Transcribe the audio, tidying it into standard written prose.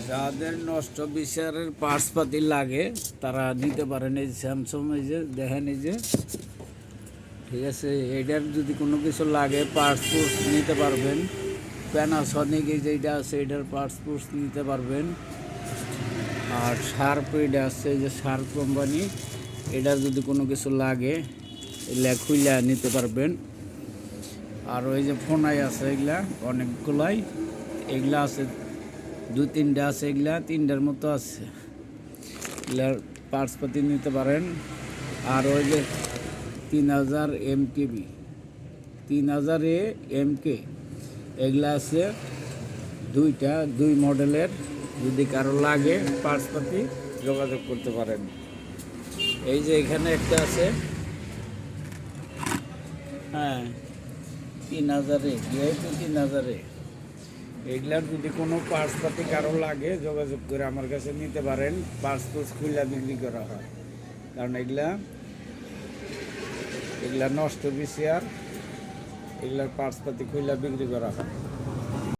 যাদের নষ্ট বিচারের পার্টসপাতি লাগে তারা নিতে পারেন। এই স্যামসাং, এই যে দেখেন, এই যে ঠিক আছে, এটার যদি কোনো কিছু লাগে পার্টস নিতে পারবেন। প্যানাসনিক এই যেটা আছে এটার পার্টস নিতে পারবেন। আর শার্প এটা আছে, এই যে শার্প কোম্পানি, এটার যদি কোনো কিছু লাগে এগুলা খুইলা নিতে পারবেন। আর ওই যে ফোনাই আছে এগুলা অনেকগুলাই, এগুলা আছে দুই তিনটা আছে, এগুলা তিনটার মতো আছে, এগুলার পার্টসপাতি নিতে পারেন। আর ওই যে 3000 MKB, 3000 MK এগুলা আছে দুইটা, দুই মডেলের। যদি কারো লাগে পার্টসপাতি যোগাযোগ করতে পারেন। এই যে এখানে একটা আছে, হ্যাঁ 3000 VIP 3000। এগুলার যদি কোনো পার্টসপাতি কারো লাগে যোগাযোগ করে আমার কাছে নিতে পারেন। পার্টস খুলে বিক্রি করা হয়, কারণ এগুলা নষ্ট বেশি, আর এগুলার পার্টসপাতি খুলে বিক্রি করা হয়।